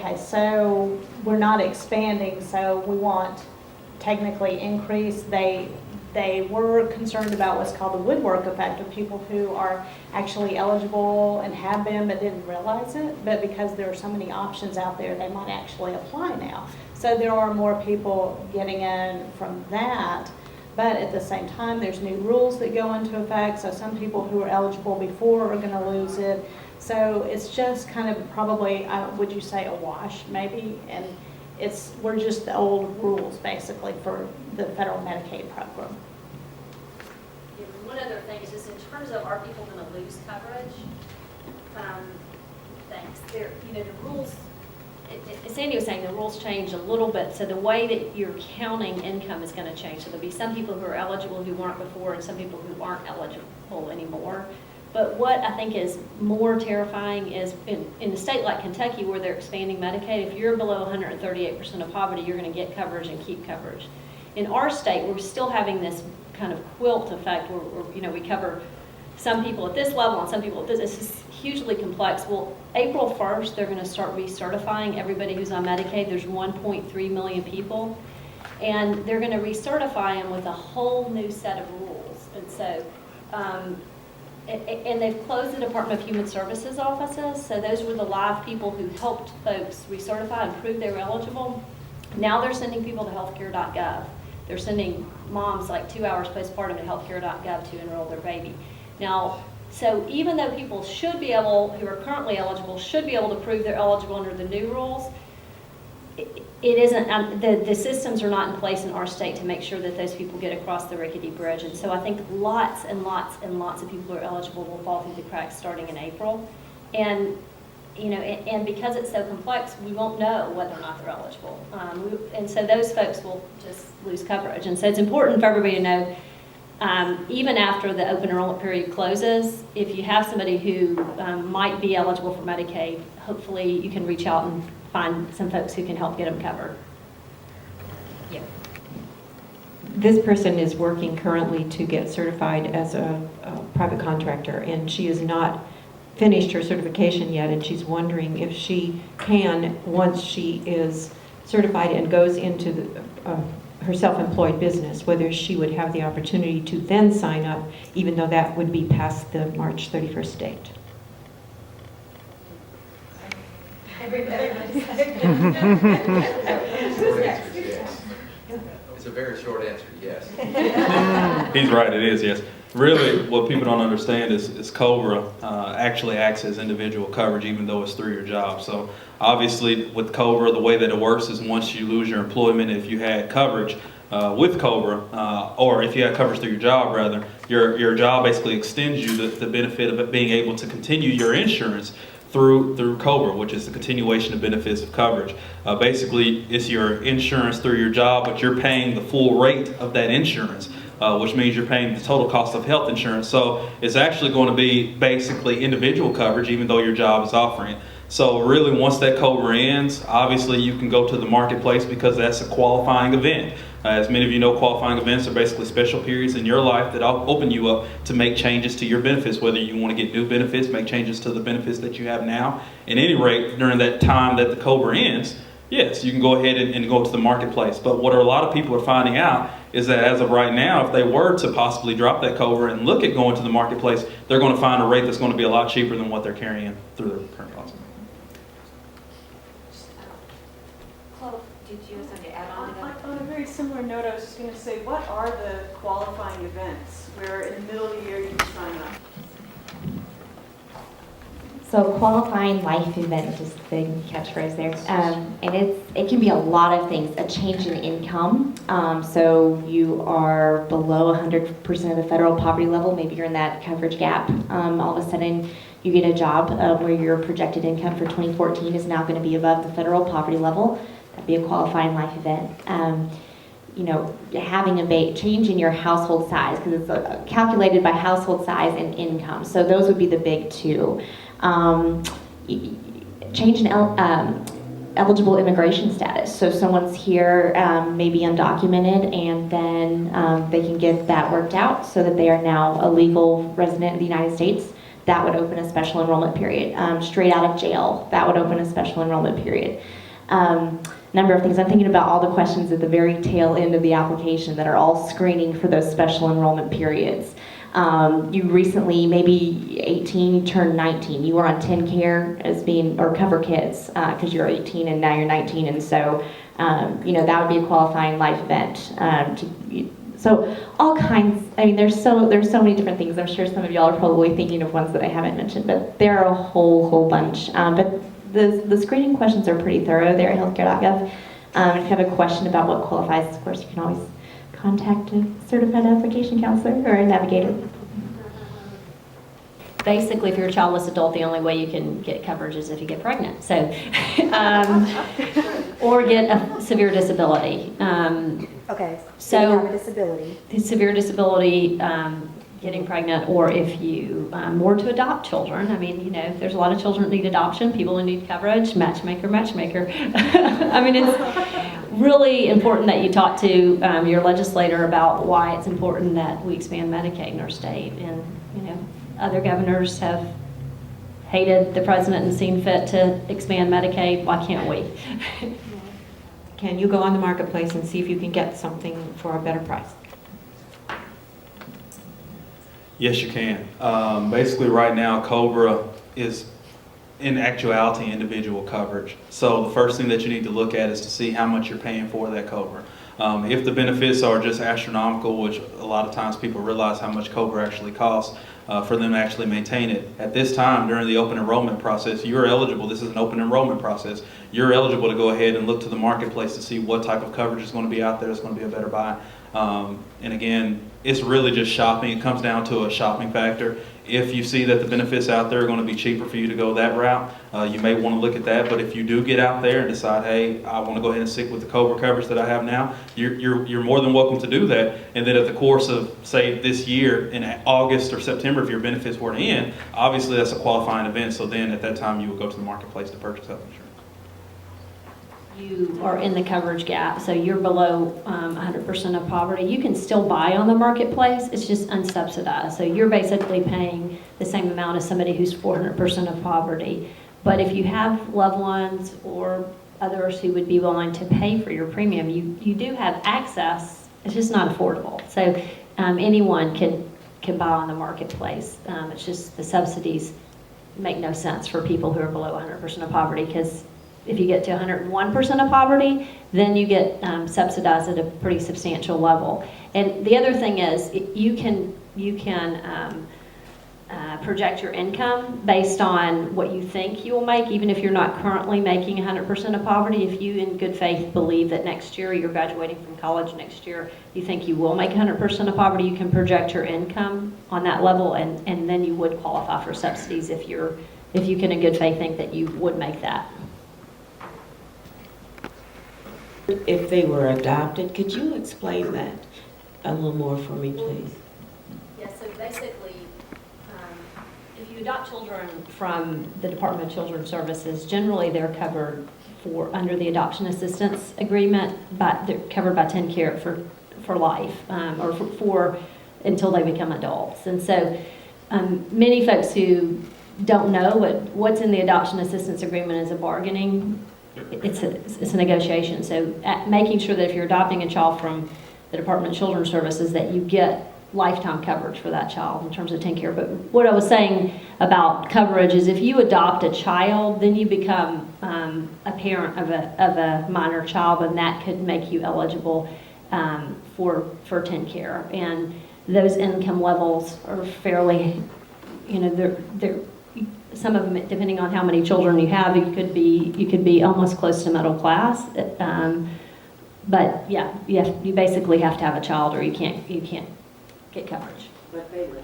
okay, so we're not expanding, so we want technically increase. They were concerned about what's called the woodwork effect of people who are actually eligible and have been but didn't realize it, but because there are so many options out there, they might actually apply now. So there are more people getting in from that, but at the same time, there's new rules that go into effect, so some people who were eligible before are gonna lose it. So it's just kind of probably, would you say a wash maybe? And we're just the old rules basically for the federal Medicaid program. Yeah, one other thing is just in terms of are people going to lose coverage? Thanks. The rules. As Sandy was saying, the rules change a little bit, so the way that you're counting income is going to change. So there'll be some people who are eligible who weren't before, and some people who aren't eligible anymore. But what I think is more terrifying is in a state like Kentucky where they're expanding Medicaid, if you're below 138% of poverty, you're going to get coverage and keep coverage. In our state, we're still having this kind of quilt effect where we cover some people at this level and some people at this. It's just hugely complex. Well, April 1st, they're going to start recertifying everybody who's on Medicaid. There's 1.3 million people. And they're going to recertify them with a whole new set of rules. And so, and they've closed the Department of Human Services offices, so those were the live people who helped folks recertify and prove they were eligible. Now they're sending people to healthcare.gov. They're sending moms like 2 hours postpartum to healthcare.gov to enroll their baby. Now, so even though people should be able, who are currently eligible, should be able to prove they're eligible under the new rules, it isn't, the systems are not in place in our state to make sure that those people get across the rickety bridge. And so I think lots and lots and lots of people who are eligible will fall through the cracks starting in April. And, and because it's so complex, we won't know whether or not they're eligible. And so those folks will just lose coverage. And so it's important for everybody to know, even after the open enrollment period closes, if you have somebody who might be eligible for Medicaid, hopefully you can reach out and find some folks who can help get them covered. Yeah. This person is working currently to get certified as a private contractor, and she has not finished her certification yet, and she's wondering if she can, once she is certified and goes into her self-employed business, whether she would have the opportunity to then sign up, even though that would be past the March 31st date. It's a very short answer, yes. He's right, it is, yes. Really, what people don't understand is COBRA actually acts as individual coverage even though it's through your job. So obviously with COBRA, the way that it works is once you lose your employment, if you had coverage with COBRA, or if you had coverage through your job rather, your job basically extends you the benefit of it being able to continue your insurance through COBRA, which is the continuation of benefits of coverage. Basically, it's your insurance through your job, but you're paying the full rate of that insurance, which means you're paying the total cost of health insurance. So it's actually going to be basically individual coverage, even though your job is offering it. So really, once that COBRA ends, obviously you can go to the marketplace because that's a qualifying event. As many of you know, qualifying events are basically special periods in your life that open you up to make changes to your benefits, whether you want to get new benefits, make changes to the benefits that you have now. At any rate, during that time that the COBRA ends, yes, you can go ahead and go to the marketplace. But what a lot of people are finding out is that as of right now, if they were to possibly drop that COBRA and look at going to the marketplace, they're going to find a rate that's going to be a lot cheaper than what they're carrying through their current policy. Did you have something to add on to that? On a very similar note, I was just going to say, what are the qualifying events where in the middle of the year you can sign up? So qualifying life event is the big catchphrase there. And it can be a lot of things. A change in income. So you are below 100% of the federal poverty level. Maybe you're in that coverage gap. All of a sudden you get a job where your projected income for 2014 is now going to be above the federal poverty level. That'd be a qualifying life event. Having a change in your household size, because it's calculated by household size and income. So those would be the big two. Change in eligible immigration status. So someone's here, maybe undocumented, and then they can get that worked out so that they are now a legal resident of the United States. that would open a special enrollment period. Straight out of jail, that would open a special enrollment period. Number of things. I'm thinking about all the questions at the very tail end of the application that are all screening for those special enrollment periods. You recently, maybe 18, you turned 19. You were on 10 care as being, or cover kids, because you're 18 and now you're 19, and so that would be a qualifying life event. So all kinds. I mean, there's so many different things. I'm sure some of y'all are probably thinking of ones that I haven't mentioned, but there are a whole bunch. But the screening questions are pretty thorough there at healthcare.gov. If you have a question about what qualifies, of course, you can always contact a certified application counselor or a navigator. Basically, if you're a childless adult, the only way you can get coverage is if you get pregnant. So, or get a severe disability. Okay, So- you have a disability. Severe disability, getting pregnant, or if you were to adopt children. I mean, there's a lot of children that need adoption, people who need coverage, matchmaker. I mean, it's really important that you talk to your legislator about why it's important that we expand Medicaid in our state. And, other governors have hated the president and seen fit to expand Medicaid. Why can't we? Can you go on the marketplace and see if you can get something for a better price? Yes, you can. Basically, right now, COBRA is in actuality individual coverage. So the first thing that you need to look at is to see how much you're paying for that COBRA. If the benefits are just astronomical, which a lot of times people realize how much COBRA actually costs for them to actually maintain it. At this time, during the open enrollment process, you're eligible. This is an open enrollment process. You're eligible to go ahead and look to the marketplace to see what type of coverage is going to be out there that's going to be a better buy. And again, it's really just shopping. It comes down to a shopping factor. If you see that the benefits out there are going to be cheaper for you to go that route, you may want to look at that. But if you do get out there and decide, hey, I want to go ahead and stick with the COBRA coverage that I have now, you're more than welcome to do that. And then at the course of, say, this year in August or September, if your benefits were to end, obviously that's a qualifying event. So then at that time, you would go to the marketplace to purchase health insurance. You are in the coverage gap, so you're below 100% of poverty. You can still buy on the marketplace, it's just unsubsidized. So you're basically paying the same amount as somebody who's 400% of poverty. But if you have loved ones or others who would be willing to pay for your premium, you do have access, it's just not affordable. So anyone can buy on the marketplace. It's just the subsidies make no sense for people who are below 100% of poverty, because if you get to 101% of poverty, then you get subsidized at a pretty substantial level. And the other thing is, you can project your income based on what you think you will make, even if you're not currently making 100% of poverty. If you, in good faith, believe that next year, you're graduating from college next year, you think you will make 100% of poverty, you can project your income on that level, and then you would qualify for subsidies if you can, in good faith, think that you would make that. If they were adopted, could you explain that a little more for me, please? Yeah, so basically, if you adopt children from the Department of Children's Services, generally they're covered under the adoption assistance agreement, but they're covered by 10 Care for life, or for until they become adults. And so many folks who don't know what's in the adoption assistance agreement is a bargaining. It's a negotiation. So making sure that if you're adopting a child from the Department of Children's Services, that you get lifetime coverage for that child in terms of 10 Care. But what I was saying about coverage is, if you adopt a child, then you become a parent of a minor child, and that could make you eligible for 10 Care. And those income levels are fairly, they're some of them, depending on how many children you have, you could be almost close to middle class. But yeah, you basically have to have a child, or you can't get coverage. But they would